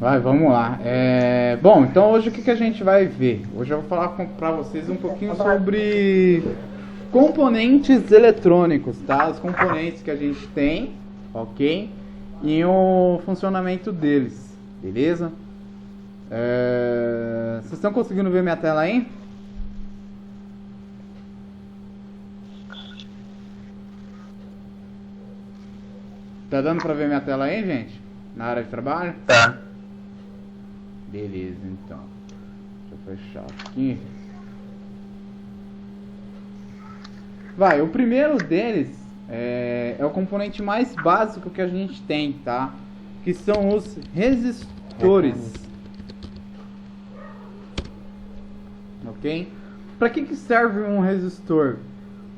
Vai, vamos lá. Bom, então hoje o que a gente vai ver? Hoje eu vou falar para vocês um pouquinho sobre componentes eletrônicos, tá? Os componentes que a gente tem, ok? E o funcionamento deles, beleza? Vocês estão conseguindo ver minha tela aí? Tá dando pra ver minha tela aí, gente? Na área de trabalho? Tá. Beleza, então. Deixa eu fechar aqui. Vai, o primeiro deles é o componente mais básico que a gente tem, tá? Que são os resistores. Ok? Para que serve um resistor?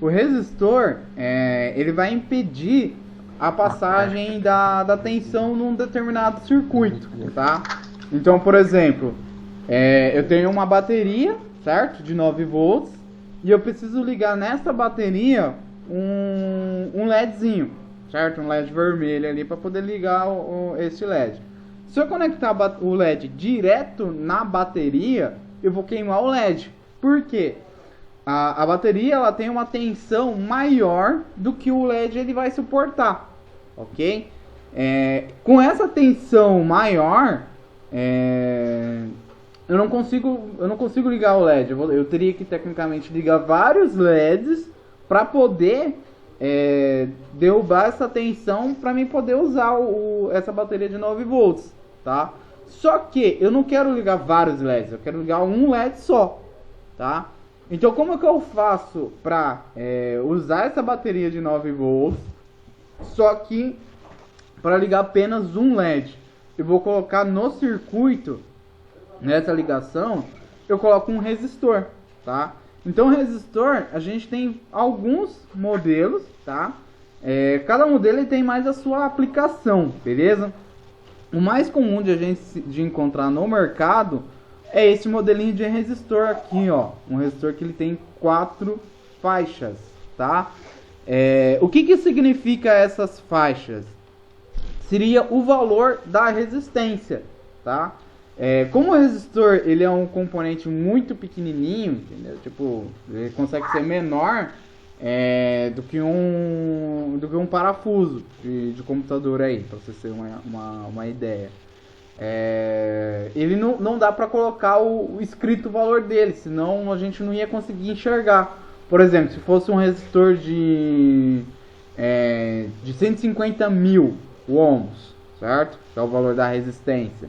O resistor, ele vai impedir a passagem da tensão num determinado circuito, tá? Então, por exemplo, eu tenho uma bateria, certo? De 9 volts. E eu preciso ligar nessa bateria um LEDzinho, certo? Um LED vermelho ali para poder ligar esse LED. Se eu conectar o LED direto na bateria, eu vou queimar o LED. Por quê? A bateria ela tem uma tensão maior do que o LED ele vai suportar, ok? Com essa tensão maior, eu não consigo ligar o LED. Eu teria que tecnicamente ligar vários LEDs para poder derrubar essa tensão para mim poder usar essa bateria de 9 volts, tá? Só que eu não quero ligar vários LEDs, eu quero ligar um LED só, tá? Então como é que eu faço para usar essa bateria de 9 volts, só que para ligar apenas um LED? Eu vou colocar no circuito, nessa ligação, eu coloco um resistor, tá? Então, resistor, a gente tem alguns modelos, tá? Cada modelo tem mais a sua aplicação, beleza? O mais comum de encontrar no mercado é esse modelinho de resistor aqui, ó. Um resistor que ele tem 4 faixas, tá? O que significa essas faixas? Seria o valor da resistência, tá? Como o resistor ele é um componente muito pequenininho, entendeu? Tipo, ele consegue ser menor do que um parafuso de computador aí, para você ter uma ideia. Ele não dá para colocar o escrito valor dele, senão a gente não ia conseguir enxergar. Por exemplo, se fosse um resistor de 150 mil ohms, certo? Que é o valor da resistência.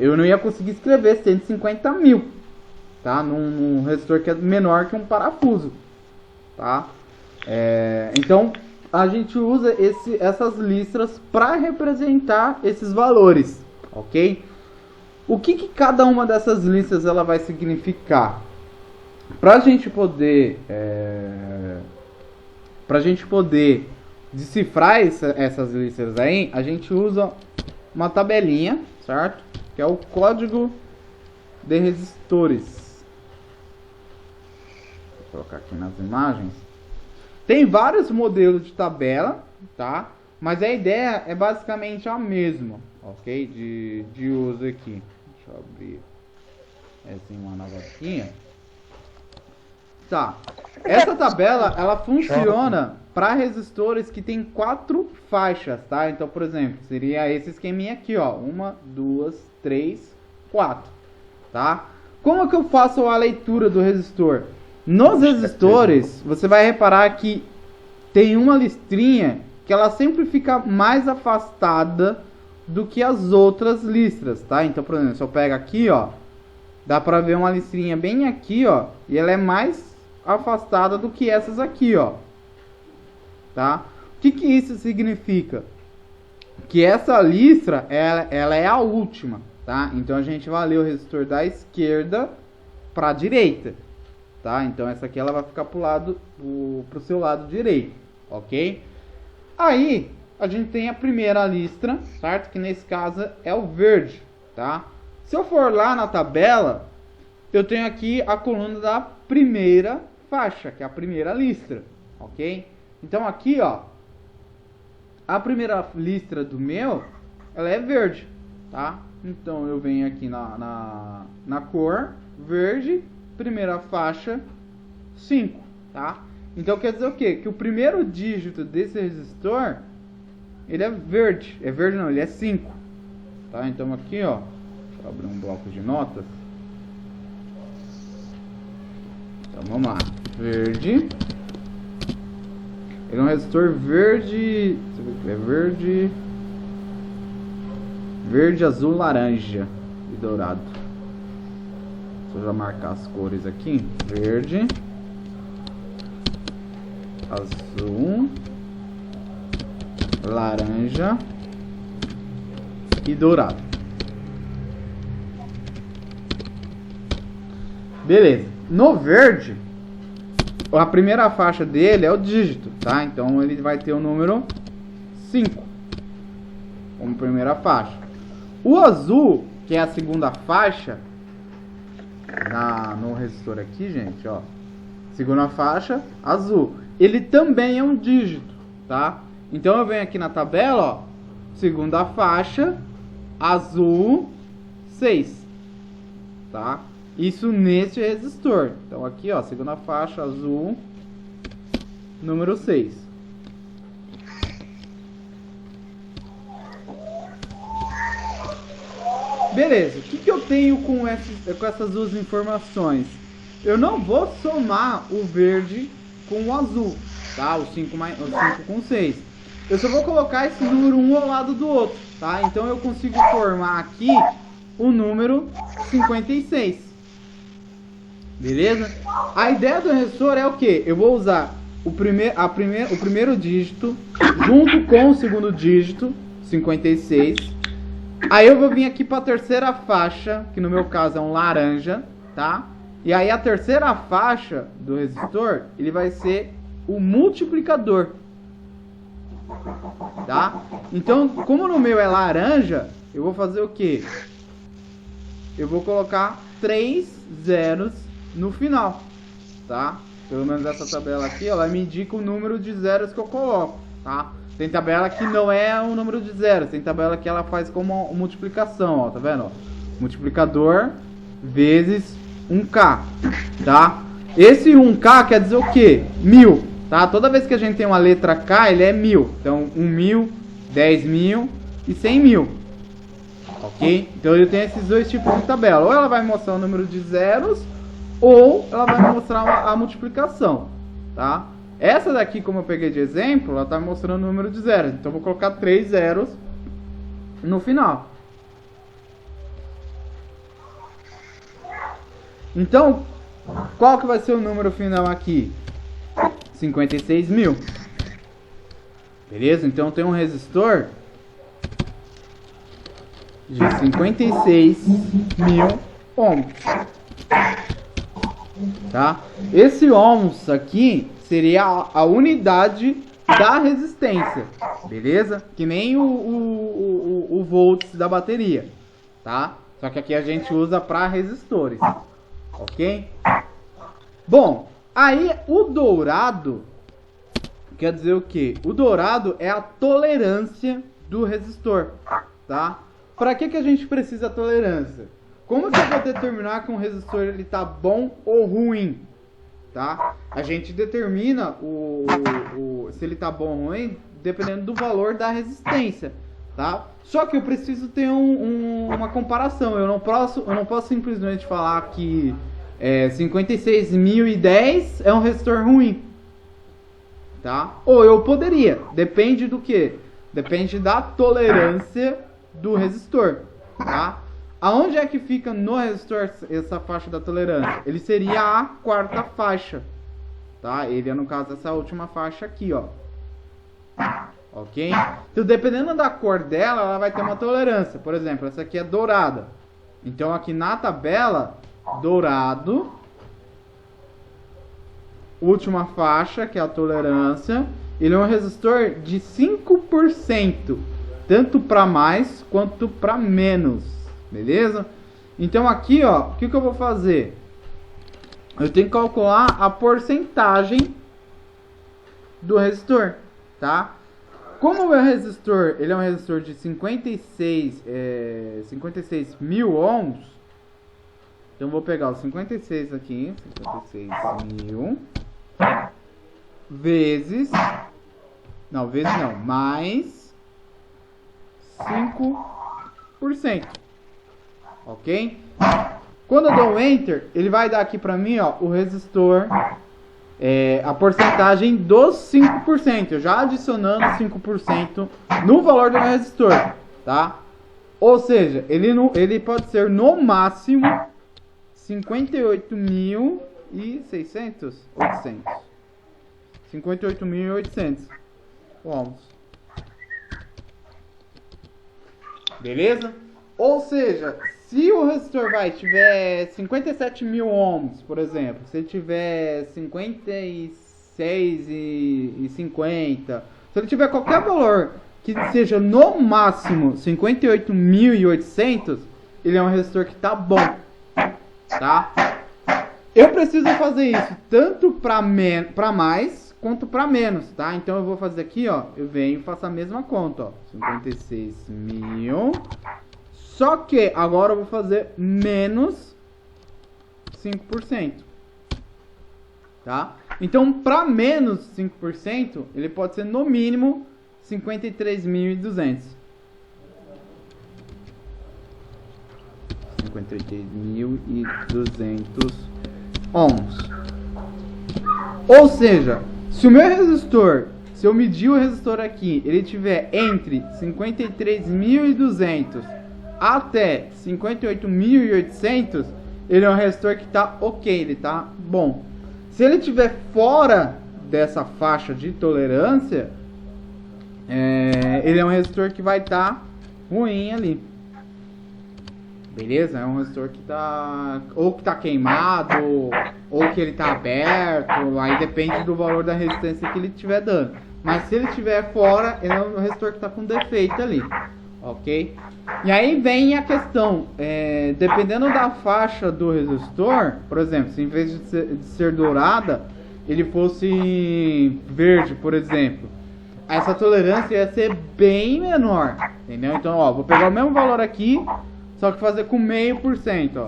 Eu não ia conseguir escrever 150 mil, tá? Num resistor que é menor que um parafuso, tá? Então a gente usa essas listras para representar esses valores, ok? O que cada uma dessas listras ela vai significar? Para a gente poder decifrar essas listras aí, a gente usa uma tabelinha, certo? Que é o código de resistores. Vou colocar aqui nas imagens. Tem vários modelos de tabela, tá? Mas a ideia é basicamente a mesma, ok? De uso aqui. Deixa eu abrir essa em uma nova aqui. Tá. Essa tabela, ela funciona para resistores que tem 4 faixas, tá? Então, por exemplo, seria esse esqueminha aqui, ó. 1, 2, 3, 4, tá? Como que eu faço a leitura do resistor? Nos resistores, você vai reparar que tem uma listrinha que ela sempre fica mais afastada do que as outras listras, tá? Então, por exemplo, se eu pego aqui, ó, dá pra ver uma listrinha bem aqui, ó, e ela é mais afastada do que essas aqui, ó, tá? O que isso significa? Que essa listra, ela é a última, tá? Então a gente vai ler o resistor da esquerda para a direita, tá? Então essa aqui ela vai ficar pro seu lado direito, ok? Aí a gente tem a primeira listra, certo? Que nesse caso é o verde, tá? Se eu for lá na tabela, eu tenho aqui a coluna da primeira faixa, que é a primeira listra, ok? Então aqui, ó, a primeira listra do meu, ela é verde, tá? Então eu venho aqui na cor verde, primeira faixa 5, tá? Então quer dizer o quê? Que o primeiro dígito desse resistor, ele é verde. É verde não, ele é 5, tá? Então aqui, ó, deixa eu abrir um bloco de notas. Então vamos lá, verde. Ele é um resistor verde, é verde, azul, laranja e dourado. Deixa eu já marcar as cores aqui. Verde, azul, laranja e dourado. Beleza. No verde, a primeira faixa dele é o dígito, tá? Então ele vai ter o número 5 como primeira faixa. O azul, que é a segunda faixa no resistor aqui, gente, ó. Segunda faixa, azul. Ele também é um dígito, tá? Então eu venho aqui na tabela, ó. Segunda faixa, azul, 6, tá? Isso nesse resistor. Então aqui, ó, segunda faixa, azul, número 6. Beleza, o que eu tenho com essas duas informações? Eu não vou somar o verde com o azul, tá? O 5 com 6. Eu só vou colocar esse número um ao lado do outro, tá? Então eu consigo formar aqui o número 56. Beleza? A ideia do resistor é o que? Eu vou usar o primeiro dígito junto com o segundo dígito, 56. Aí eu vou vir aqui para a terceira faixa, que no meu caso é um laranja, tá? E aí a terceira faixa do resistor, ele vai ser o multiplicador, tá? Então, como no meu é laranja, eu vou fazer o que? Eu vou colocar 3 zeros no final, tá? Pelo menos essa tabela aqui, ela me indica o número de zeros que eu coloco, tá? Tem tabela que não é o número de zeros, tem tabela que ela faz como multiplicação, ó, tá vendo? Ó? Multiplicador vezes 1K, tá? Esse 1K quer dizer o quê? 1000, tá? Toda vez que a gente tem uma letra K, ele é 1000. Então, 1000, 10.000 e 100.000, ok? Então, eu tenho esses dois tipos de tabela. Ou ela vai mostrar o número de zeros, ou ela vai mostrar a multiplicação, tá? Essa daqui, como eu peguei de exemplo, ela está mostrando o número de zeros. Então, eu vou colocar 3 zeros no final. Então, qual que vai ser o número final aqui? 56.000. Beleza? Então, tem um resistor de 56.000 ohms. Tá? Esse ohms aqui seria a unidade da resistência, beleza? Que nem o volts da bateria, tá? Só que aqui a gente usa para resistores, ok? Bom, aí o dourado quer dizer o que? O dourado é a tolerância do resistor, tá? Para que a gente precisa da tolerância? Como que eu vou determinar que um resistor ele tá bom ou ruim? Tá? A gente determina se ele tá bom ou ruim dependendo do valor da resistência, tá? Só que eu preciso ter uma comparação. Eu não posso simplesmente falar que 56.010 é um resistor ruim, tá? Ou eu poderia, depende do que? Depende da tolerância do resistor, tá? Aonde é que fica no resistor essa faixa da tolerância? Ele seria a quarta faixa, tá? Ele é, no caso, essa última faixa aqui, ó. Ok? Então, dependendo da cor dela, ela vai ter uma tolerância. Por exemplo, essa aqui é dourada. Então, aqui na tabela, dourado, última faixa, que é a tolerância, ele é um resistor de 5%, tanto para mais quanto para menos. Beleza? Então aqui, ó, o que eu vou fazer? Eu tenho que calcular a porcentagem do resistor, tá? como o meu resistor, ele é um resistor de 56 mil ohms, então eu vou pegar os 56 aqui, 56 mil, mais 5%, ok? Quando eu dou Enter, ele vai dar aqui pra mim, ó, o resistor, a porcentagem dos 5%, já adicionando 5% no valor do meu resistor, tá? Ou seja, ele pode ser no máximo 58.600, 58.800 ohms. Beleza? Ou seja, se o resistor tiver 57 mil ohms, por exemplo, se ele tiver 56,50, se ele tiver qualquer valor que seja no máximo 58.800, ele é um resistor que tá bom, tá? Eu preciso fazer isso tanto para mais quanto para menos, tá? Então eu vou fazer aqui, ó, eu venho e faço a mesma conta, ó, 56 mil. Só que agora eu vou fazer menos 5%, tá? Então, para menos 5%, ele pode ser no mínimo 53.200. 53.200 ohms. Ou seja, se o meu resistor, se eu medir o resistor aqui, ele tiver entre 53.200 até 58.800, ele é um resistor que tá ok, ele tá bom. Se ele tiver fora dessa faixa de tolerância, ele é um resistor que vai estar ruim ali. Beleza? É um resistor que tá ou que tá queimado ou que ele tá aberto, aí depende do valor da resistência que ele estiver dando. Mas se ele estiver fora, ele é um resistor que tá com defeito ali, ok? E aí vem a questão, dependendo da faixa do resistor, por exemplo, se em vez de ser dourada, ele fosse verde, por exemplo, essa tolerância ia ser bem menor, entendeu? Então, ó, vou pegar o mesmo valor aqui, só que fazer com 0,5%, ó.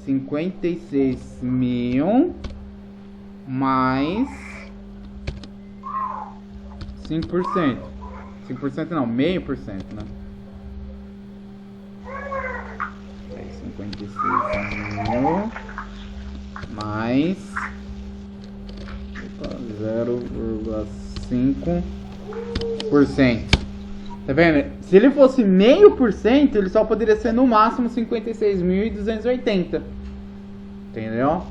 56 mil mais 5%. 5% não, 0,5%, né? 56 mil mais 0,5%. Tá vendo? Se ele fosse 0,5%, ele só poderia ser no máximo 56.280. Entendeu?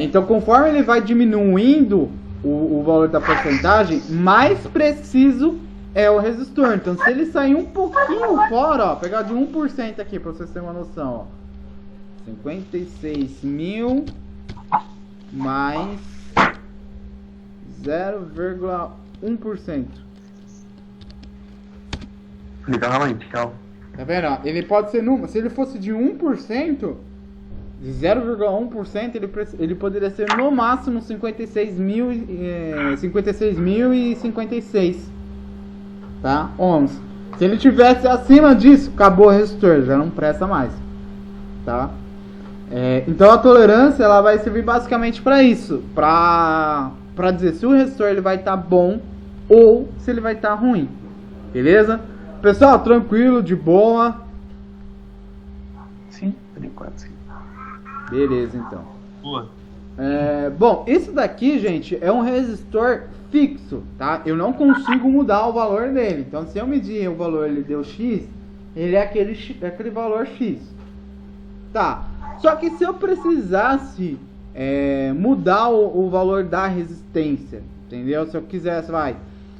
Então, conforme ele vai diminuindo o valor da porcentagem, mais preciso é o resistor. Então, se ele sair um pouquinho fora, ó, pegar de 1% aqui para vocês terem uma noção, ó, 56 mil mais 0,1%. Literalmente, calma. Tá vendo? Ó? Ele pode ser se ele fosse de 1%, de 0,1%, ele poderia ser no máximo 56.056, tá? Ohms. Se ele tivesse acima disso, acabou o resistor, já não presta mais, tá? Então a tolerância ela vai servir basicamente para isso, para dizer se o resistor ele vai estar bom ou se ele vai estar ruim, beleza? Pessoal, tranquilo, de boa? Sim, por enquanto sim. Beleza, então. Boa. Bom, isso daqui, gente, é um resistor fixo, tá? Eu não consigo mudar o valor dele. Então, se eu medir o valor, ele deu X, ele é aquele valor X. Tá. Só que se eu precisasse mudar o valor da resistência, entendeu? Se eu quisesse,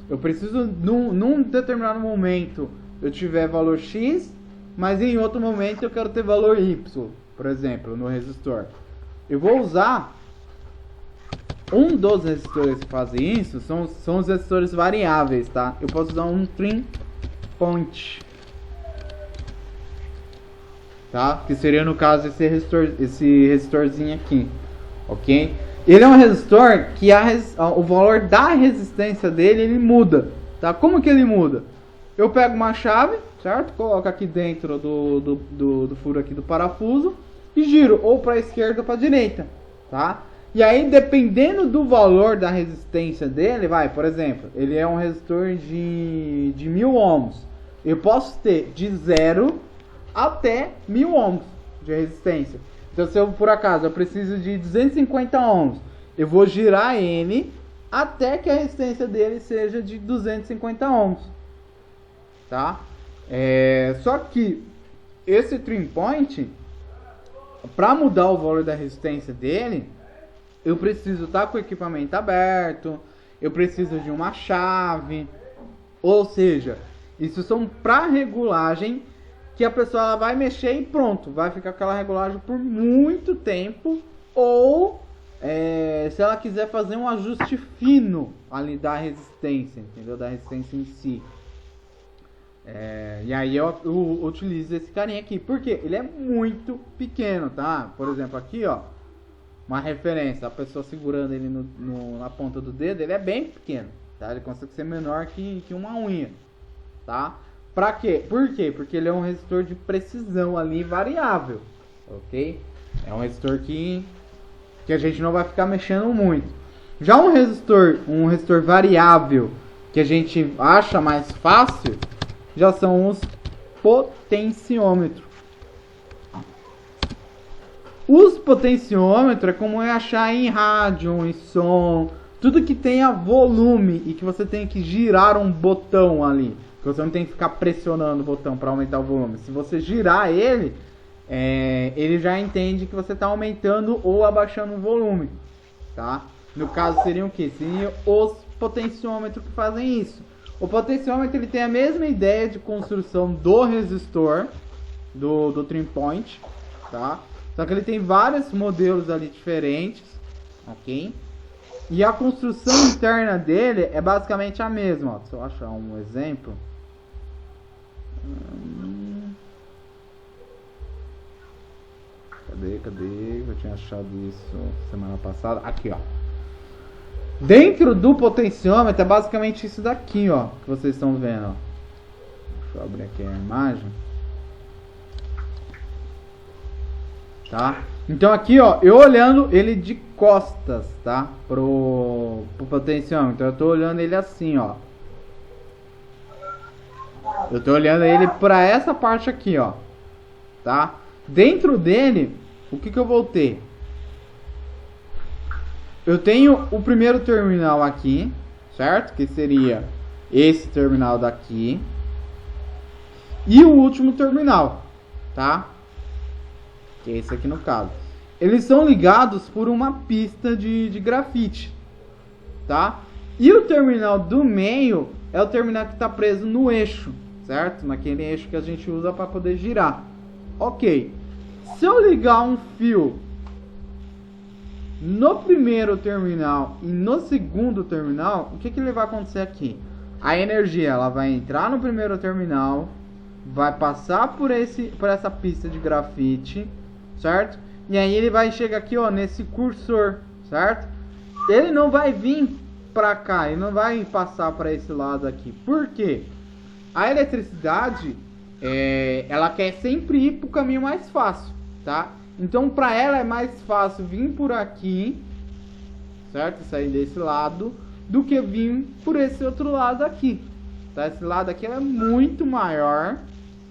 eu preciso, num determinado momento, eu tiver valor X, mas em outro momento eu quero ter valor Y, por exemplo, no resistor. Eu vou usar um dos resistores que fazem isso, são os resistores variáveis, tá? Eu posso usar um trim point, tá? Que seria no caso esse resistorzinho aqui, ok? Ele é um resistor que o valor da resistência dele ele muda, Tá? Como que ele muda? Eu pego uma chave, certo? Coloco aqui dentro do furo aqui do parafuso e giro ou para a esquerda ou para a direita, tá? E aí, dependendo do valor da resistência dele, por exemplo, ele é um resistor de 1000 ohms. Eu posso ter de 0 até 1000 ohms de resistência. Então, se eu, por acaso, eu preciso de 250 ohms, eu vou girar ele até que a resistência dele seja de 250 ohms, tá? Só que esse trim point, para mudar o valor da resistência dele, eu preciso estar com o equipamento aberto, eu preciso de uma chave, ou seja, isso são para regulagem que a pessoa ela vai mexer e pronto, vai ficar aquela regulagem por muito tempo, ou se ela quiser fazer um ajuste fino ali da resistência, entendeu? Da resistência em si. E aí eu utilizo esse carinha aqui, porque ele é muito pequeno, tá? Por exemplo, aqui, ó, uma referência, a pessoa segurando ele na ponta do dedo, ele é bem pequeno, tá? Ele consegue ser menor que uma unha, tá? Pra quê? Por quê? Porque ele é um resistor de precisão ali variável, ok? É um resistor que a gente não vai ficar mexendo muito. Já um resistor variável que a gente acha mais fácil, já são os potenciômetros. Os potenciômetros é como achar em rádio, em som, tudo que tenha volume e que você tem que girar um botão ali. Que você não tem que ficar pressionando o botão para aumentar o volume. Se você girar ele, ele já entende que você está aumentando ou abaixando o volume, tá? No caso seriam o que? Seriam os potenciômetros que fazem isso. O potenciômetro ele tem a mesma ideia de construção do resistor, do trim point, tá? Só que ele tem vários modelos ali diferentes, ok? E a construção interna dele é basicamente a mesma, ó. Se eu achar um exemplo... Cadê? Eu tinha achado isso semana passada. Aqui, ó. Dentro do potenciômetro é basicamente isso daqui, ó, que vocês estão vendo, ó. Deixa eu abrir aqui a imagem. Tá? Então aqui, ó, eu olhando ele de costas, tá? Pro potenciômetro. Então eu tô olhando ele assim, ó. Eu tô olhando ele pra essa parte aqui, ó. Tá? Dentro dele, o que eu vou ter? Eu tenho o primeiro terminal aqui, certo? Que seria esse terminal daqui. E o último terminal, tá? Que é esse aqui no caso. Eles são ligados por uma pista de grafite, tá? E o terminal do meio é o terminal que está preso no eixo, certo? Naquele eixo que a gente usa para poder girar. Ok. Se eu ligar um fio no primeiro terminal e no segundo terminal, o que ele vai acontecer aqui? A energia ela vai entrar no primeiro terminal, vai passar por essa pista de grafite, certo? E aí ele vai chegar aqui, ó, nesse cursor, certo? Ele não vai vir pra cá, ele não vai passar para esse lado aqui. Por quê? A eletricidade, ela quer sempre ir pro caminho mais fácil, tá? Então para ela é mais fácil vir por aqui, certo? Sair desse lado, do que vir por esse outro lado aqui, tá? Esse lado aqui ela é muito maior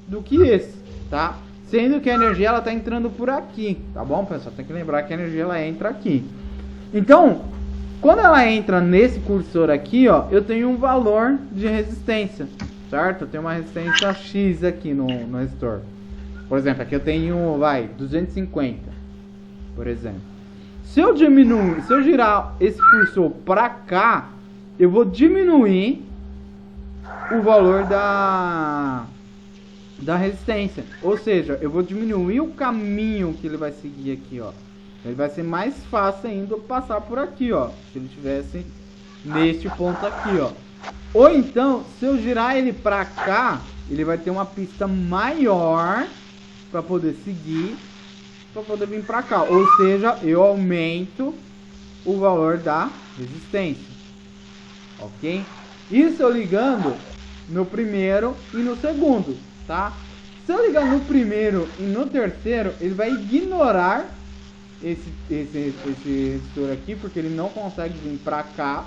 do que esse, tá? Sendo que a energia ela tá entrando por aqui, tá bom, pessoal? Tem que lembrar que a energia ela entra aqui. Então, quando ela entra nesse cursor aqui, ó, eu tenho um valor de resistência, certo? Eu tenho uma resistência X aqui no resistor. Por exemplo, aqui eu tenho, 250, por exemplo. Se eu girar esse cursor para cá, eu vou diminuir o valor da resistência. Ou seja, eu vou diminuir o caminho que ele vai seguir aqui, ó. Ele vai ser mais fácil ainda passar por aqui, ó. Se ele tivesse neste ponto aqui, ó. Ou então, se eu girar ele para cá, ele vai ter uma pista maior para poder seguir, para poder vir para cá. Ou seja, eu aumento o valor da resistência, ok? Isso eu ligando no primeiro e no segundo, tá? Se eu ligar no primeiro e no terceiro, ele vai ignorar esse resistor aqui, porque ele não consegue vir pra cá,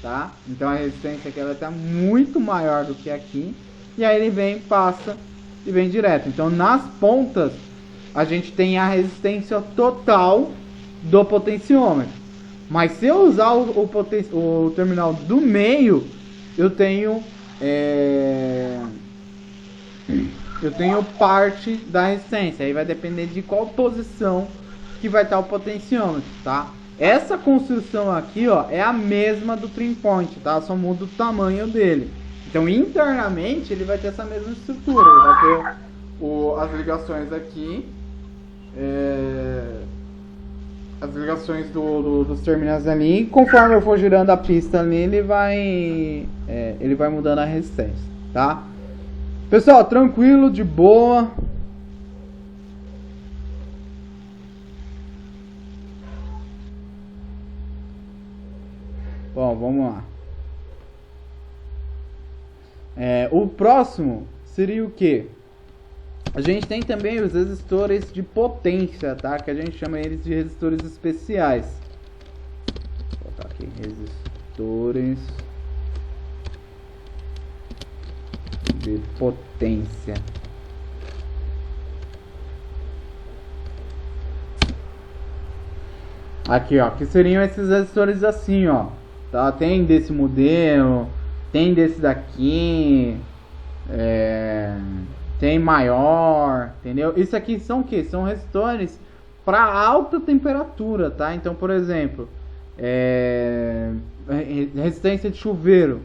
tá? Então a resistência aqui ela tá muito maior do que aqui. E aí ele vem, passa e vem direto. Então nas pontas a gente tem a resistência total do potenciômetro. Mas se eu usar o terminal do meio, eu tenho parte da resistência. Aí vai depender de qual posição que vai estar o potenciômetro, tá? Essa construção aqui, ó, é a mesma do trim point, tá? Só muda o tamanho dele. Então internamente ele vai ter essa mesma estrutura. Ele vai ter as ligações aqui, as ligações dos terminais ali. E conforme eu for girando a pista ali, ele vai mudando a resistência, tá? Pessoal, tranquilo, de boa. Bom, vamos lá. O próximo seria o que? A gente tem também os resistores de potência, tá? Que a gente chama eles de resistores especiais. Vou botar aqui, resistores de potência. Aqui, ó, que seriam esses resistores assim, ó, tá? Tem desse modelo, tem desse daqui, tem maior, entendeu? Isso aqui são o que? São resistores para alta temperatura, tá? Então, por exemplo, resistência de chuveiro,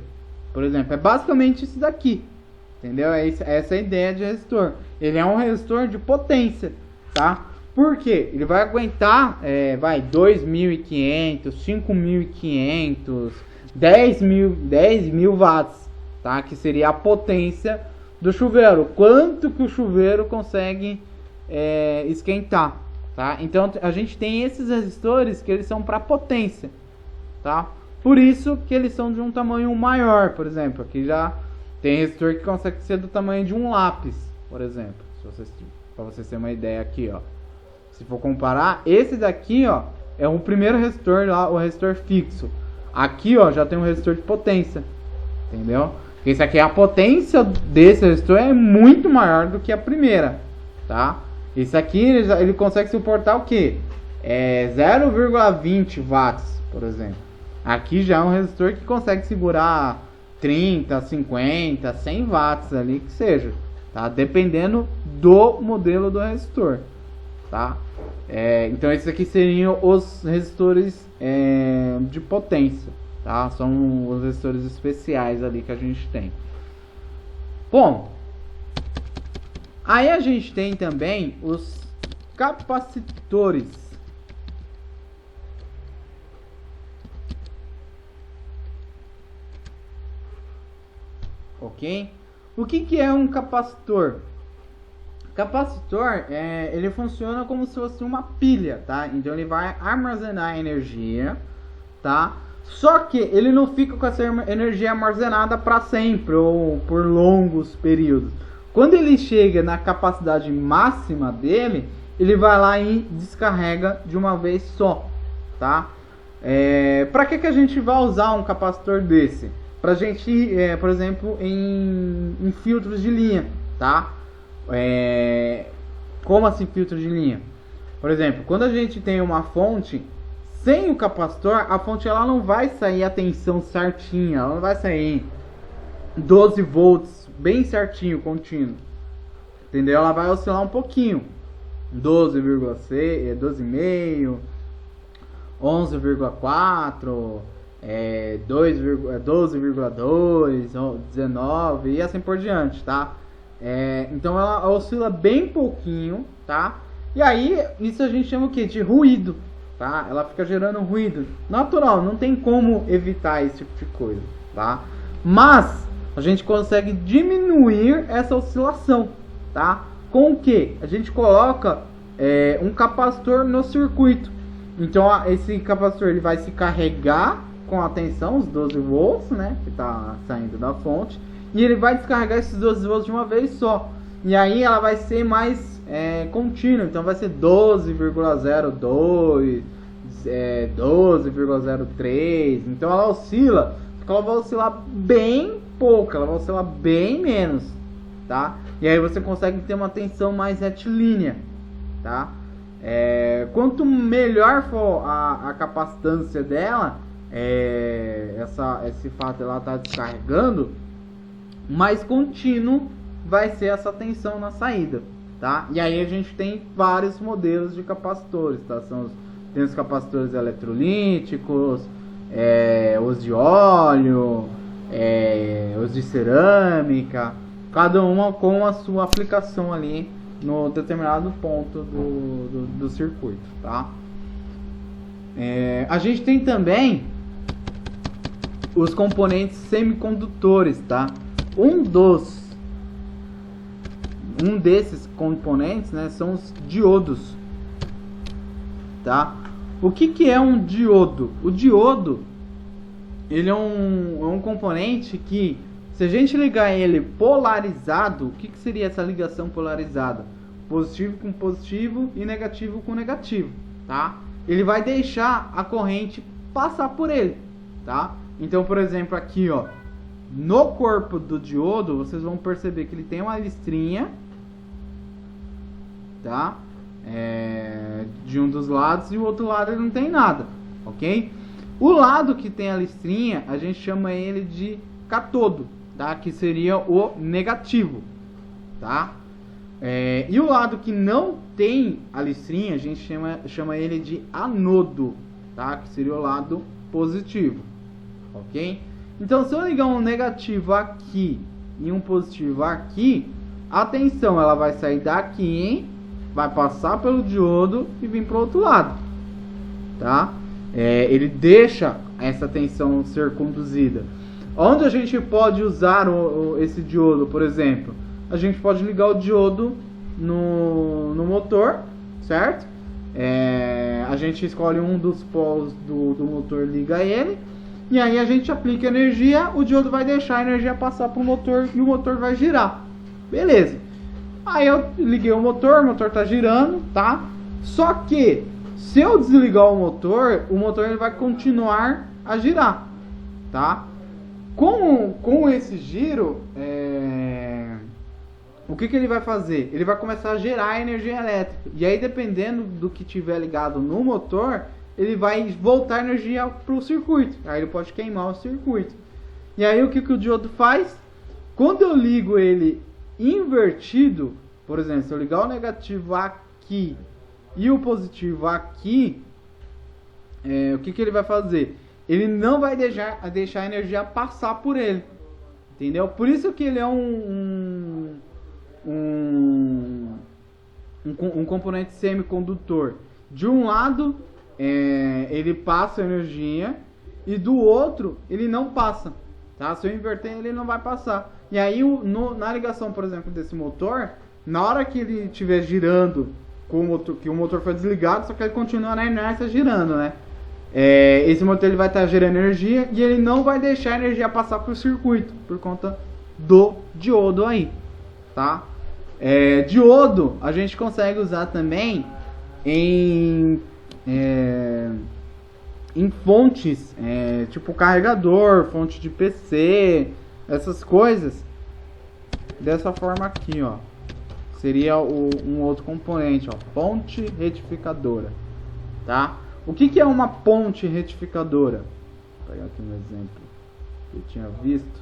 por exemplo, é basicamente isso daqui, entendeu? Essa é a ideia de resistor. Ele é um resistor de potência, tá? Por quê? Ele vai aguentar 2.500, 5.500, 10.000 watts, tá? Que seria a potência do chuveiro. Quanto que o chuveiro consegue esquentar, tá? Então a gente tem esses resistores que eles são para potência, tá? Por isso que eles são de um tamanho maior, por exemplo. Aqui já tem resistor que consegue ser do tamanho de um lápis, por exemplo. Para vocês terem uma ideia aqui, ó. Se for comparar, esse daqui, ó, é o primeiro resistor lá, o resistor fixo. Aqui, ó, já tem um resistor de potência, entendeu? Esse aqui, a potência desse resistor é muito maior do que a primeira, tá? Esse aqui, ele consegue suportar o quê? 0,20 watts, por exemplo. Aqui já é um resistor que consegue segurar 30, 50, 100 watts ali, que seja, tá? Dependendo do modelo do resistor, tá? Então esses aqui seriam os resistores de potência, tá? São os resistores especiais ali que a gente tem. Bom, aí a gente tem também os capacitores. Ok? O que é um capacitor? Capacitor, ele funciona como se fosse uma pilha, tá? Então ele vai armazenar energia, tá? Só que ele não fica com essa energia armazenada para sempre ou por longos períodos. Quando ele chega na capacidade máxima dele, ele vai lá e descarrega de uma vez só, tá? Para que a gente vai usar um capacitor desse? Pra gente, por exemplo, em filtros de linha, tá? Como assim filtro de linha? Por exemplo, quando a gente tem uma fonte sem o capacitor, a fonte ela não vai sair a tensão certinha, ela não vai sair 12 volts bem certinho, contínuo, entendeu? Ela vai oscilar um pouquinho, 12,6, 12,5, 11,4, 12,2, 19 e assim por diante, tá? Então ela oscila bem pouquinho, tá? E aí isso a gente chama o que? De ruído, tá? Ela fica gerando ruído natural, não tem como evitar esse tipo de coisa, tá? Mas a gente consegue diminuir essa oscilação, tá? Com o que? A gente coloca um capacitor no circuito. Então esse capacitor ele vai se carregar com a tensão, os 12 volts, né, que está saindo da fonte, e ele vai descarregar esses 12 volts de uma vez só. E aí ela vai ser mais contínua, então vai ser 12,02, 12,03. Então ela oscila, só que ela vai oscilar bem pouco, ela vai oscilar bem menos, tá? E aí você consegue ter uma tensão mais retilínea, tá? Quanto melhor for a capacitância dela, esse fato de ela estar descarregando, mais contínuo vai ser essa tensão na saída, tá? E aí a gente tem vários modelos de capacitores, tá? Tem os capacitores eletrolíticos, os de óleo, os de cerâmica, cada uma com a sua aplicação ali no determinado ponto do circuito, tá? A gente tem também os componentes semicondutores, tá? Um desses componentes, né, são os diodos, tá? O que é um diodo? O diodo, ele é um componente que, se a gente ligar ele polarizado, o que seria essa ligação polarizada? Positivo com positivo e negativo com negativo, tá? Ele vai deixar a corrente passar por ele, tá? Então, por exemplo, aqui, ó, no corpo do diodo, vocês vão perceber que ele tem uma listrinha, tá? De um dos lados, e o outro lado ele não tem nada, ok? O lado que tem a listrinha, a gente chama ele de catodo, tá? Que seria o negativo, tá? E o lado que não tem a listrinha, a gente chama ele de anodo, tá? Que seria o lado positivo, ok? Então, se eu ligar um negativo aqui e um positivo aqui, a tensão ela vai sair daqui, vai passar pelo diodo e vir para o outro lado, tá? Ele deixa essa tensão ser conduzida. Onde a gente pode usar esse diodo, por exemplo? A gente pode ligar o diodo no motor, certo? A gente escolhe um dos polos do motor, liga ele, e aí a gente aplica energia, o diodo vai deixar a energia passar para o motor e o motor vai girar. Beleza. Aí eu liguei o motor está girando, tá? Só que se eu desligar o motor ele vai continuar a girar, tá? Com esse giro, o que ele vai fazer? Ele vai começar a gerar energia elétrica. E aí, dependendo do que tiver ligado no motor, ele vai voltar energia para o circuito. Aí ele pode queimar o circuito. E aí o que o diodo faz? Quando eu ligo ele invertido, por exemplo, se eu ligar o negativo aqui e o positivo aqui, o que ele vai fazer? Ele não vai deixar a energia passar por ele, entendeu? Por isso que ele é um componente semicondutor. De um lado, ele passa energia, e do outro ele não passa, tá? Se eu inverter, ele não vai passar. E aí na ligação, por exemplo, desse motor, na hora que ele estiver girando que o motor foi desligado, só que ele continua na inércia girando, né? Esse motor ele vai estar gerando energia e ele não vai deixar a energia passar por circuito por conta do diodo aí, tá? Diodo a gente consegue usar também em fontes, tipo carregador, fonte de PC, essas coisas, dessa forma aqui, ó. Seria um outro componente, ó, ponte retificadora, tá? O que é uma ponte retificadora? Vou pegar aqui um exemplo que eu tinha visto.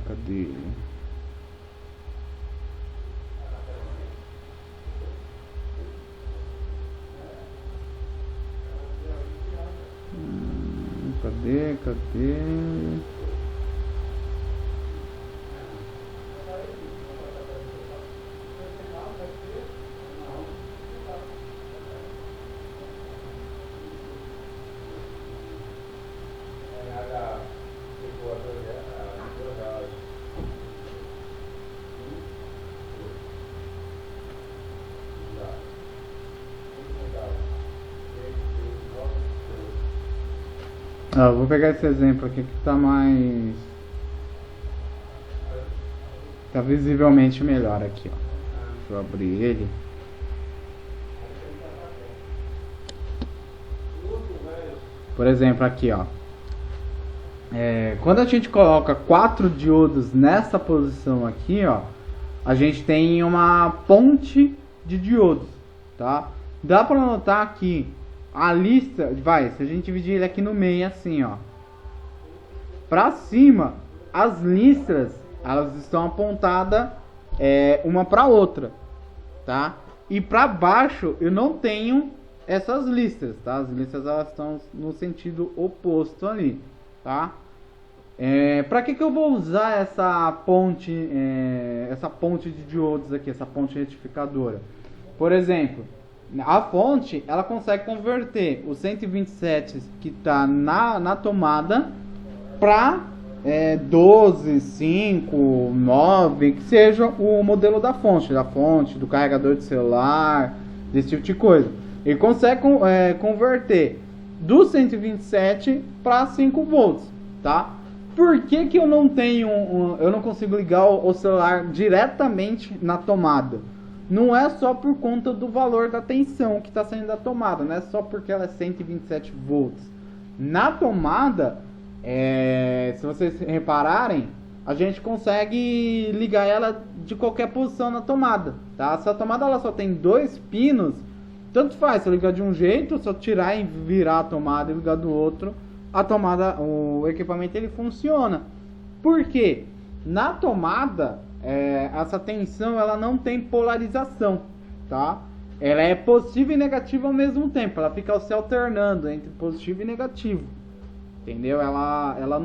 Cadê ele? Cadê Cadê? Vou pegar esse exemplo aqui que tá mais... Tá visivelmente melhor aqui, ó. Deixa eu abrir ele. Por exemplo, aqui, ó. Quando a gente coloca 4 diodos nessa posição aqui, ó, a gente tem uma ponte de diodos, tá? Dá para notar aqui a lista, se a gente dividir ele aqui no meio assim, ó, para cima, as listras, elas estão apontadas uma para outra, tá? E para baixo eu não tenho essas listras, tá? As listras elas estão no sentido oposto ali, tá? Para que eu vou usar essa ponte de diodos aqui, essa ponte retificadora? Por exemplo, a fonte ela consegue converter o 127 que está na tomada para 12, 5, 9, que seja o modelo da fonte, do carregador de celular, desse tipo de coisa. Ele consegue converter do 127 para 5 volts, tá? Por que eu não tenho eu não consigo ligar o celular diretamente na tomada? Não é só por conta do valor da tensão que está saindo da tomada, não é só porque ela é 127 volts. Na tomada, se vocês repararem, a gente consegue ligar ela de qualquer posição na tomada, tá? Se a tomada ela só tem 2 pinos, tanto faz, se eu ligar de um jeito, se eu tirar e virar a tomada e ligar do outro, a tomada, o equipamento ele funciona. Por quê? Na tomada, essa tensão ela não tem polarização, tá? Ela é positiva e negativa ao mesmo tempo, ela fica se alternando entre positivo e negativo, entendeu? Ela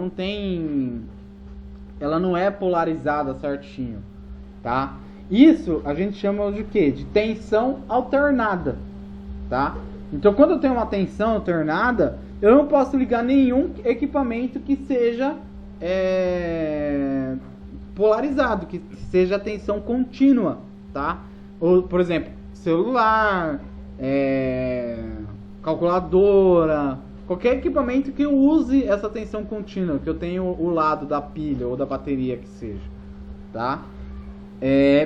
não é polarizada certinho, tá? Isso a gente chama de quê? De tensão alternada, tá? Então quando eu tenho uma tensão alternada, eu não posso ligar nenhum equipamento que seja polarizado, que seja tensão contínua, tá? Ou, por exemplo, celular, calculadora, qualquer equipamento que eu use essa tensão contínua, que eu tenho o lado da pilha ou da bateria que seja, tá?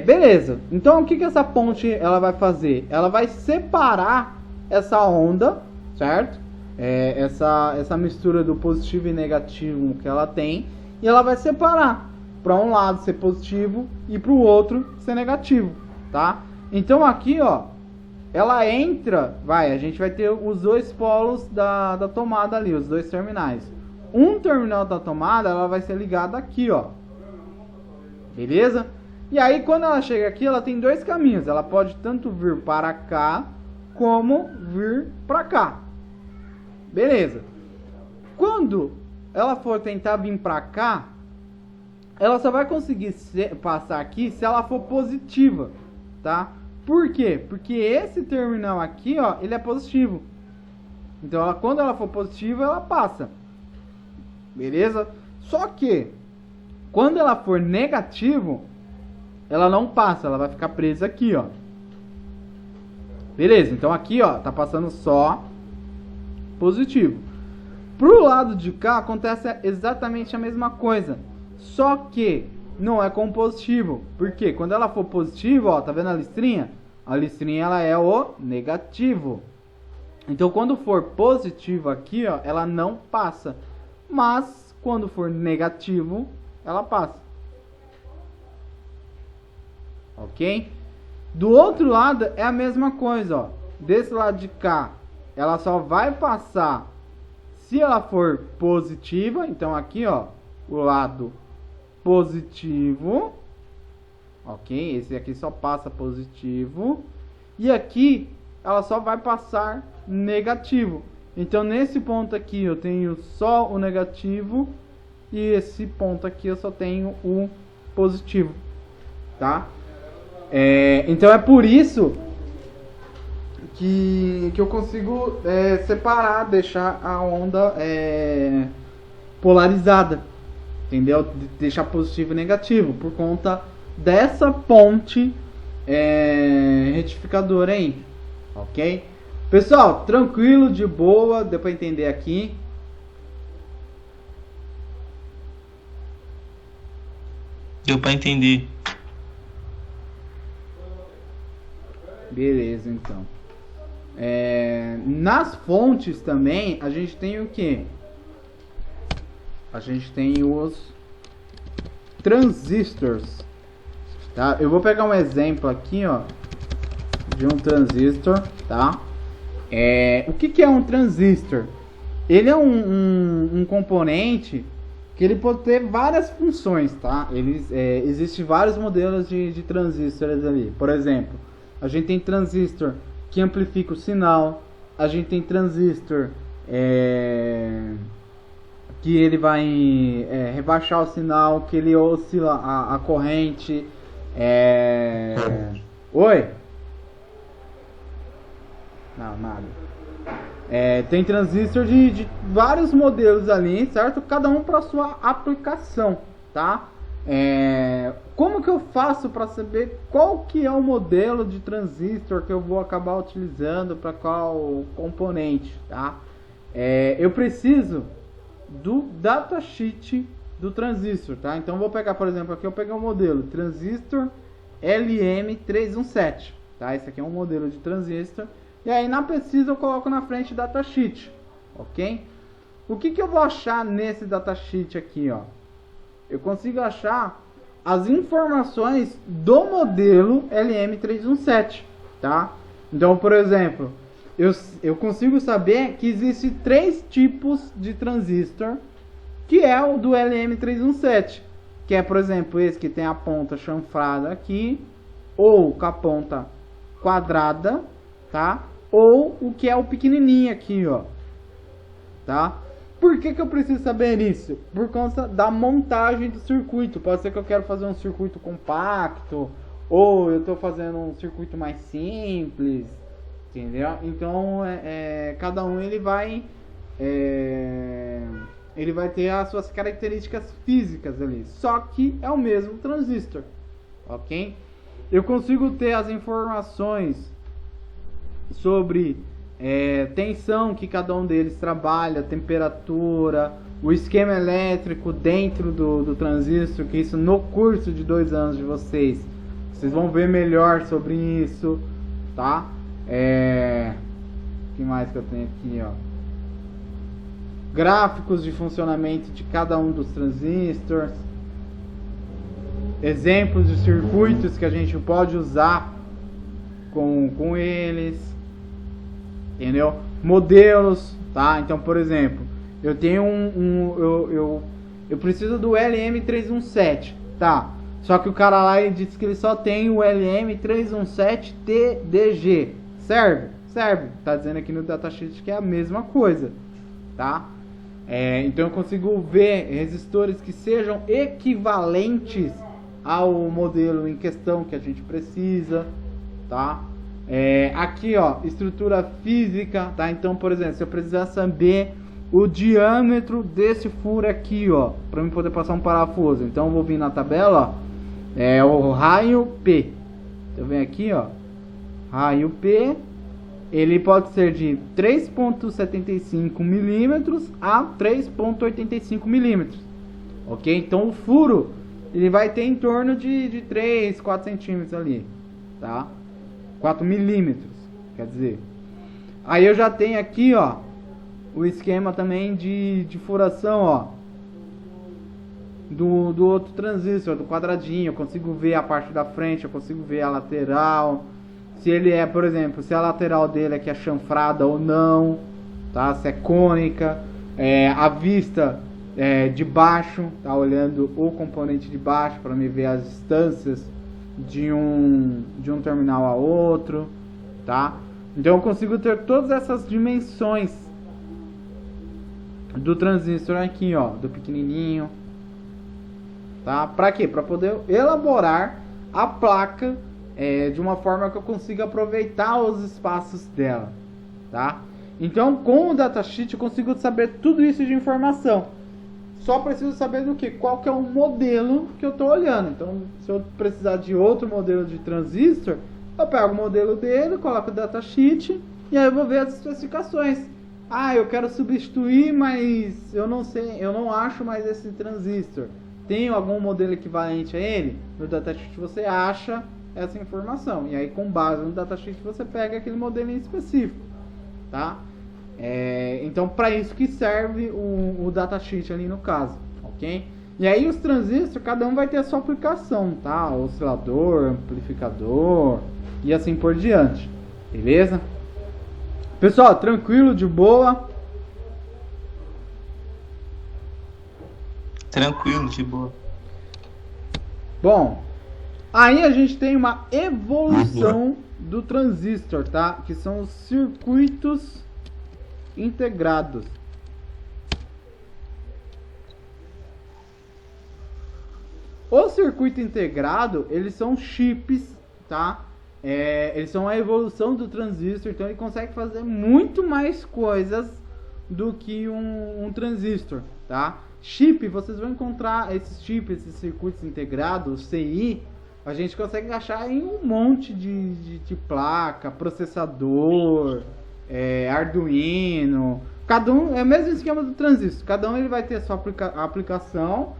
Beleza. Então o que essa ponte ela vai fazer? Ela vai separar essa onda, certo? Essa mistura do positivo e negativo que ela tem, e ela vai separar para um lado ser positivo e para o outro ser negativo, tá? Então aqui, ó, ela entra, a gente vai ter os 2 polos da tomada ali, os 2 terminais. Um terminal da tomada, ela vai ser ligada aqui, ó, beleza? E aí quando ela chega aqui, ela tem 2 caminhos, ela pode tanto vir para cá como vir para cá, beleza? Quando ela for tentar vir para cá, ela só vai conseguir passar aqui se ela for positiva, tá? Por quê? Porque esse terminal aqui, ó, ele é positivo. Então, quando ela for positiva, ela passa. Beleza? Só que, quando ela for negativo, ela não passa, ela vai ficar presa aqui, ó. Beleza? Então, aqui, ó, tá passando só positivo. Pro lado de cá, acontece exatamente a mesma coisa. Só que não é com positivo. Porque quando ela for positiva, ó, tá vendo a listrinha? A listrinha ela é o negativo. Então quando for positivo aqui, ó, ela não passa. Mas quando for negativo, ela passa. Ok? Do outro lado é a mesma coisa, ó. Desse lado de cá, ela só vai passar se ela for positiva. Então aqui, ó, o lado positivo, ok? Esse aqui só passa positivo. E aqui ela só vai passar negativo. Então nesse ponto aqui eu tenho só o negativo e esse ponto aqui eu só tenho o positivo, tá? Então é por isso que eu consigo separar, deixar a onda polarizada, entendeu? Deixar positivo e negativo por conta dessa ponte retificadora aí, ok? Pessoal, tranquilo, de boa, deu pra entender aqui. Deu pra entender. Beleza, então. Nas fontes também, a gente tem o que? A gente tem os transistores, tá? Eu vou pegar um exemplo aqui, ó, de um transistor, tá? O que é um transistor? Ele é um componente que ele pode ter várias funções, tá? Existem vários modelos de transistores ali. Por exemplo, a gente tem transistor que amplifica o sinal. A gente tem transistor que ele vai rebaixar o sinal, que ele oscila a corrente. Oi? Não, nada. Tem transistor de vários modelos ali, certo? Cada um para sua aplicação, tá? Como que eu faço para saber qual que é o modelo de transistor que eu vou acabar utilizando para qual componente, tá? Eu preciso do datasheet do transistor, tá? Então eu vou pegar, por exemplo, aqui eu peguei um modelo transistor LM317, tá? Esse aqui é um modelo de transistor. E aí na pesquisa eu coloco na frente datasheet, ok? O que eu vou achar nesse datasheet aqui, ó? Eu consigo achar as informações do modelo LM317, tá? Então, por exemplo, eu consigo saber que existe 3 tipos de transistor, que é o do LM317, que é, por exemplo, esse que tem a ponta chanfrada aqui, ou com a ponta quadrada, tá? Ou o que é o pequenininho aqui, ó, tá? Por que eu preciso saber isso? Por conta da montagem do circuito. Pode ser que eu quero fazer um circuito compacto, ou eu estou fazendo um circuito mais simples, entendeu? Então, cada um ele vai ter as suas características físicas ali. Só que é o mesmo transistor, ok? Eu consigo ter as informações sobre tensão que cada um deles trabalha, temperatura, o esquema elétrico dentro do transistor, que isso no curso de 2 anos de vocês vão ver melhor sobre isso, tá? O que mais que eu tenho aqui, ó? Gráficos de funcionamento de cada um dos transistores, exemplos de circuitos que a gente pode usar com eles, entendeu? Modelos, tá? Então, por exemplo, eu tenho eu preciso do LM317, tá? Só que o cara lá ele disse que ele só tem o LM317TDG. Serve? Serve. Tá dizendo aqui no datasheet que é a mesma coisa, tá? Então eu consigo ver resistores que sejam equivalentes ao modelo em questão que a gente precisa, tá? Aqui, ó, estrutura física, tá? Então, por exemplo, se eu precisar saber o diâmetro desse furo aqui, ó, para eu poder passar um parafuso, então eu vou vir na tabela, ó, o raio P. Eu venho aqui, ó, raio P, ele pode ser de 3,75 milímetros a 3,85 milímetros, ok? Então o furo ele vai ter em torno de 3, 4 centímetros ali, tá? 4 milímetros, quer dizer. Aí eu já tenho aqui, ó, o esquema também de furação, ó, do outro transistor, do quadradinho. Eu consigo ver a parte da frente, eu consigo ver a lateral, se ele é, por exemplo, se a lateral dele aqui é chanfrada ou não, tá? Se é cônica, a vista de baixo, tá? Olhando o componente de baixo para me ver as distâncias de um terminal a outro, tá? Então eu consigo ter todas essas dimensões do transistor aqui, ó, do pequenininho, tá? Para quê? Para poder elaborar a placa de uma forma que eu consiga aproveitar os espaços dela, tá? Então, com o datasheet eu consigo saber tudo isso de informação. Só preciso saber do que? Qual que é o modelo que eu estou olhando. Então, se eu precisar de outro modelo de transistor, eu pego o modelo dele, coloco o datasheet e aí eu vou ver as especificações. Ah, eu quero substituir, mas eu não sei, eu não acho mais esse transistor. Tem algum modelo equivalente a ele? No datasheet você acha essa informação. E aí, com base no datasheet, você pega aquele modelo em específico, tá? Então, para isso que serve o datasheet ali no caso, ok? E aí, os transistores, cada um vai ter a sua aplicação, tá? Oscilador, amplificador e assim por diante, beleza? Pessoal, tranquilo, de boa? Tranquilo, de boa. Bom, aí a gente tem uma evolução do transistor, tá? Que são os circuitos integrados. O circuito integrado, eles são chips, tá? Eles são a evolução do transistor, então ele consegue fazer muito mais coisas do que um transistor, tá? Chip, vocês vão encontrar esses chips, esses circuitos integrados, CI, a gente consegue achar em um monte de placa, processador, Arduino. Cada um é o mesmo esquema do transistor, cada um ele vai ter a sua aplicação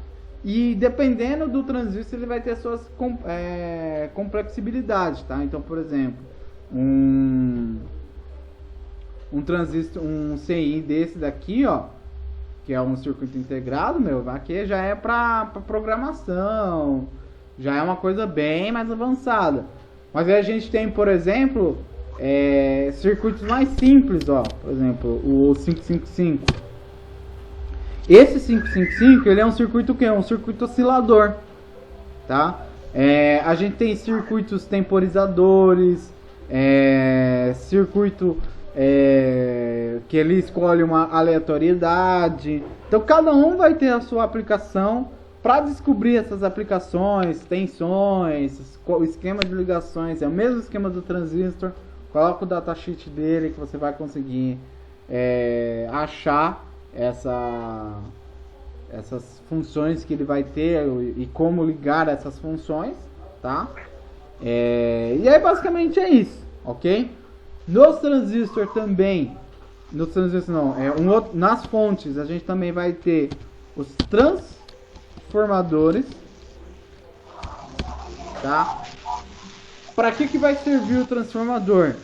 e dependendo do transistor ele vai ter suas complexibilidades, tá? Então, por exemplo, um transistor, um CI desse daqui, ó, que é um circuito integrado, aqui já é para programação, já é uma coisa bem mais avançada. Mas aí a gente tem, por exemplo, circuitos mais simples, ó, por exemplo, o 555. Esse 555, ele é um circuito que é um circuito oscilador, tá? A gente tem circuitos temporizadores, circuito que ele escolhe uma aleatoriedade. Então cada um vai ter a sua aplicação. Para descobrir essas aplicações, tensões, o esquema de ligações é o mesmo esquema do transistor. Coloca o datasheet dele que você vai conseguir achar essas funções que ele vai ter e como ligar essas funções, tá? E aí basicamente é isso, ok? Nos transistores também, nas fontes a gente também vai ter os transformadores, tá? Para que vai servir o transformador?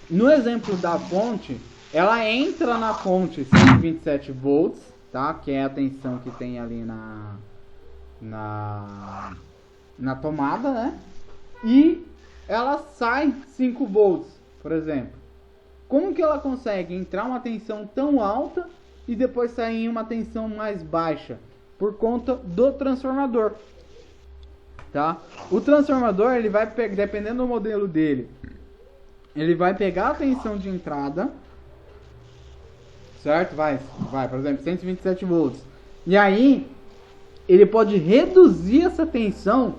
No exemplo da fonte, ela entra na fonte 127 volts, tá? Que é a tensão que tem ali na tomada, né? E ela sai 5 volts, por exemplo. Como que ela consegue entrar uma tensão tão alta e depois sair em uma tensão mais baixa? Por conta do transformador, tá? O transformador, ele vai pegar, dependendo do modelo dele, ele vai pegar a tensão de entrada, certo? Vai, por exemplo, 127 volts. E aí, ele pode reduzir essa tensão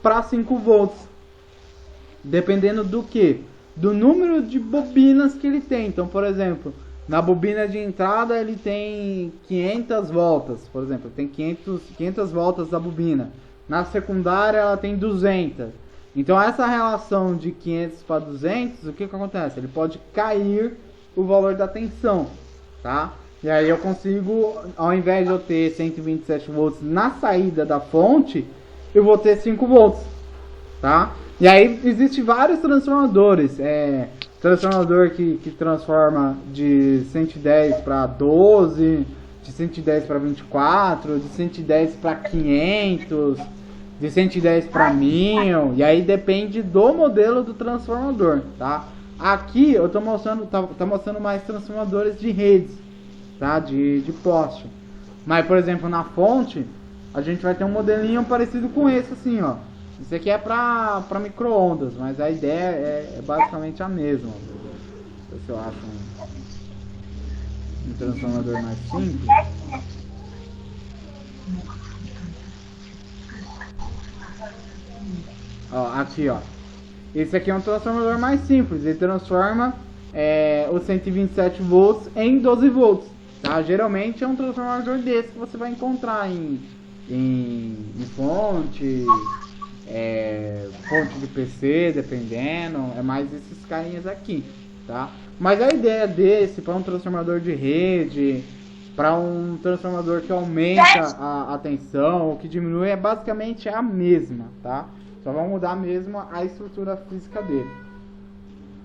para 5 volts. Dependendo do que? Do número de bobinas que ele tem. Então, por exemplo, na bobina de entrada ele tem 500 voltas, por exemplo, tem 500 voltas da bobina. Na secundária ela tem 200. Então essa relação de 500 para 200, o que acontece? Ele pode cair o valor da tensão, tá? E aí eu consigo, ao invés de eu ter 127 volts na saída da fonte, eu vou ter 5 volts, tá? E aí existem vários transformadores, transformador que transforma de 110 para 12, de 110 para 24, de 110 para 500, de 110 para 1000, e aí depende do modelo do transformador, tá? Aqui eu tô mostrando, tá mostrando mais transformadores de redes, tá? De poste. Mas, por exemplo, na fonte, a gente vai ter um modelinho parecido com esse, assim, ó. Isso aqui é para micro-ondas, mas a ideia é basicamente a mesma. Se eu acho Um transformador mais simples. Ó, aqui, ó. Esse aqui é um transformador mais simples. Ele transforma os 127 volts em 12 volts. Tá? Geralmente é um transformador desse que você vai encontrar em fonte, fonte de PC, dependendo. É mais esses carinhas aqui, tá? Mas a ideia desse para um transformador de rede, para um transformador que aumenta a tensão ou que diminui, é basicamente a mesma, tá? Só vai mudar mesmo a estrutura física dele.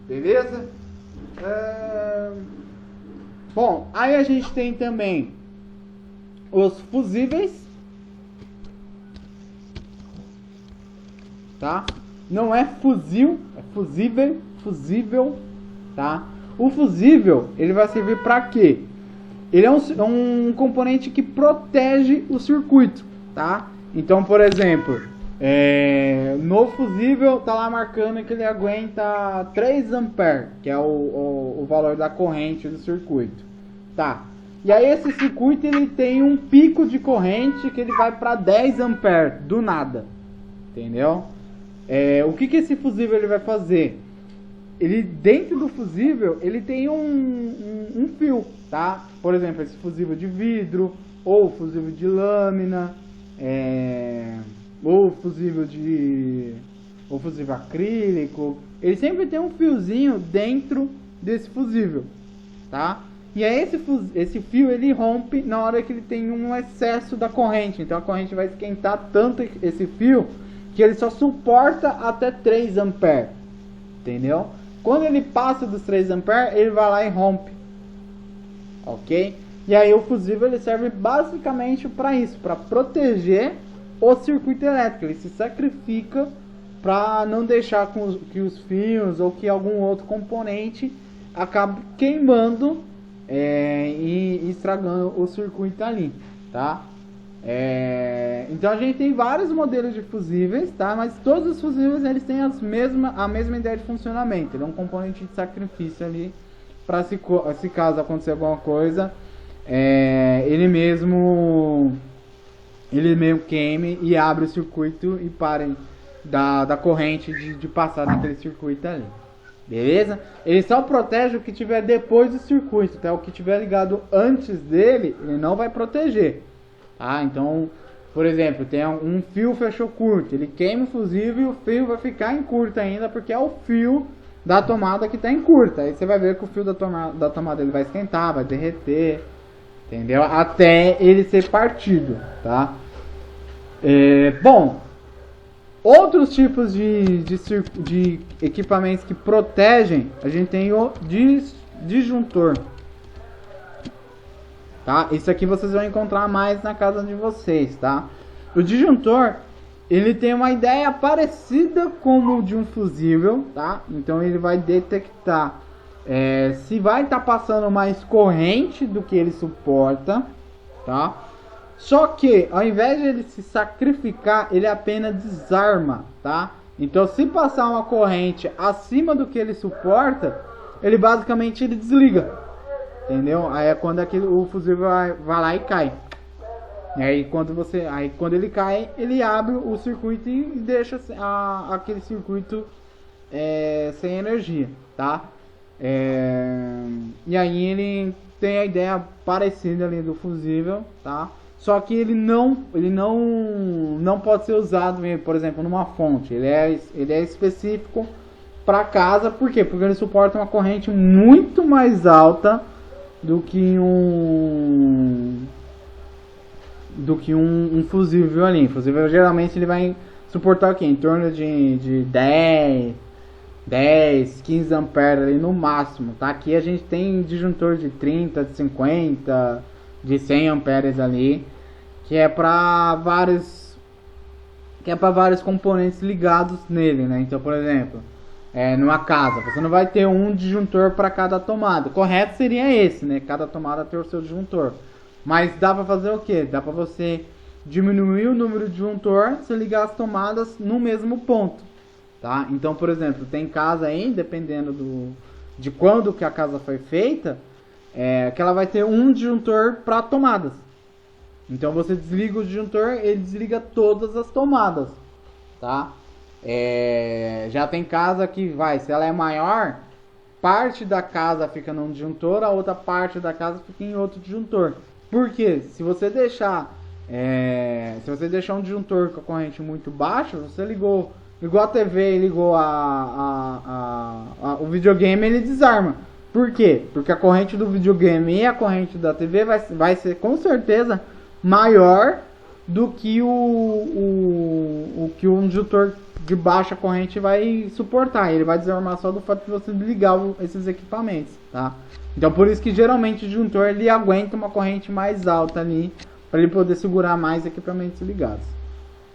Beleza? Bom, aí a gente tem também os fusíveis, tá? Não é fuzil, é fusível, tá? O fusível, ele vai servir para quê? Ele é um componente que protege o circuito, tá? Então, por exemplo, no fusível tá lá marcando que ele aguenta 3 A, que é o valor da corrente do circuito, tá? E aí esse circuito ele tem um pico de corrente que ele vai para 10 A do nada, entendeu? O que esse fusível ele vai fazer? Ele, dentro do fusível, ele tem um fio, tá? Por exemplo, esse fusível de vidro, ou fusível de lâmina, ou fusível acrílico. Ele sempre tem um fiozinho dentro desse fusível, tá? E aí esse fio ele rompe na hora que ele tem um excesso da corrente. Então a corrente vai esquentar tanto esse fio que ele só suporta até 3 A, entendeu? Quando ele passa dos 3 A, ele vai lá e rompe, ok? E aí o fusível ele serve basicamente para isso, para proteger o circuito elétrico. Ele se sacrifica para não deixar que os fios ou que algum outro componente acabe queimando e estragando o circuito ali, tá? Então a gente tem vários modelos de fusíveis, tá? Mas todos os fusíveis eles têm a mesma ideia de funcionamento. Ele é um componente de sacrifício ali para se caso acontecer alguma coisa, ele mesmo queime e abre o circuito e pare da corrente de passar naquele circuito ali. Beleza? Ele só protege o que tiver depois do circuito, tá? O que tiver ligado antes dele, ele não vai proteger. Ah, então, por exemplo, tem um fio fechou curto, ele queima o fusível e o fio vai ficar em curta ainda, porque é o fio da tomada que está em curta. Aí você vai ver que o fio da tomada ele vai esquentar, vai derreter, entendeu? Até ele ser partido, tá? Bom, outros tipos de equipamentos que protegem, a gente tem o disjuntor. Tá? Isso aqui vocês vão encontrar mais na casa de vocês, tá? O disjuntor, ele tem uma ideia parecida com o de um fusível, tá? Então ele vai detectar se vai estar passando mais corrente do que ele suporta, tá? Só que ao invés de ele se sacrificar, ele apenas desarma, tá? Então se passar uma corrente acima do que ele suporta, ele basicamente ele desliga. Entendeu? Aí é quando o fusível vai lá e cai. E aí quando ele cai, ele abre o circuito e deixa aquele circuito sem energia, tá? E aí ele tem a ideia parecida ali do fusível, tá? Só que ele não pode ser usado, por exemplo, numa fonte. Ele é específico para casa. Por quê? Porque ele suporta uma corrente muito mais alta do que um fusível ali. O fusível geralmente ele vai suportar o quê? Em torno de 10, 15 A ali no máximo, tá? Aqui a gente tem disjuntor de 30, de 50, de 100 amperes ali, que é para vários componentes ligados nele, né? Então, por exemplo, numa casa, você não vai ter um disjuntor para cada tomada. O correto seria esse, né? Cada tomada ter o seu disjuntor. Mas dá para fazer o que? Dá para você diminuir o número de disjuntor se ligar as tomadas no mesmo ponto, tá? Então, por exemplo, tem casa aí, dependendo de quando que a casa foi feita, que ela vai ter um disjuntor para tomadas. Então você desliga o disjuntor, ele desliga todas as tomadas, tá? Já tem casa que se ela é maior, parte da casa fica num disjuntor, a outra parte da casa fica em outro disjuntor. Por quê? Se você deixar um disjuntor com a corrente muito baixa, você ligou a TV e ligou o videogame, ele desarma. Por quê? Porque a corrente do videogame e a corrente da TV vai ser com certeza maior do que que um disjuntor de baixa corrente vai suportar. Ele vai desarmar só do fato de você ligar esses equipamentos, tá? Então por isso que geralmente o disjuntor ele aguenta uma corrente mais alta ali, para ele poder segurar mais equipamentos ligados.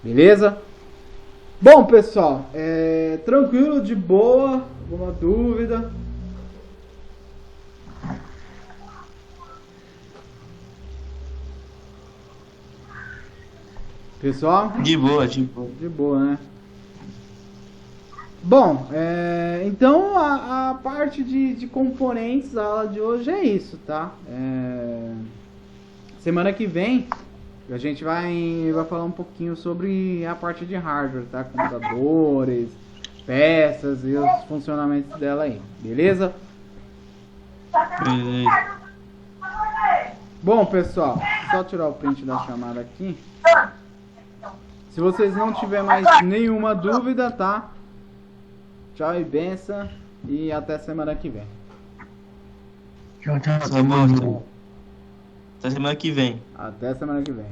Beleza? Bom, pessoal, tranquilo, de boa, alguma dúvida? Pessoal? De boa, de boa. De boa, né? Bom, então a parte de componentes da aula de hoje é isso, tá? Semana que vem a gente vai falar um pouquinho sobre a parte de hardware, tá? Computadores, peças e os funcionamentos dela aí, beleza? Beleza. Bom, pessoal, só tirar o print da chamada aqui. Se vocês não tiverem mais nenhuma dúvida, tá? Tchau e benção. E até semana que vem. Tchau, tchau. Tá bom, então. Até semana que vem. Até semana que vem.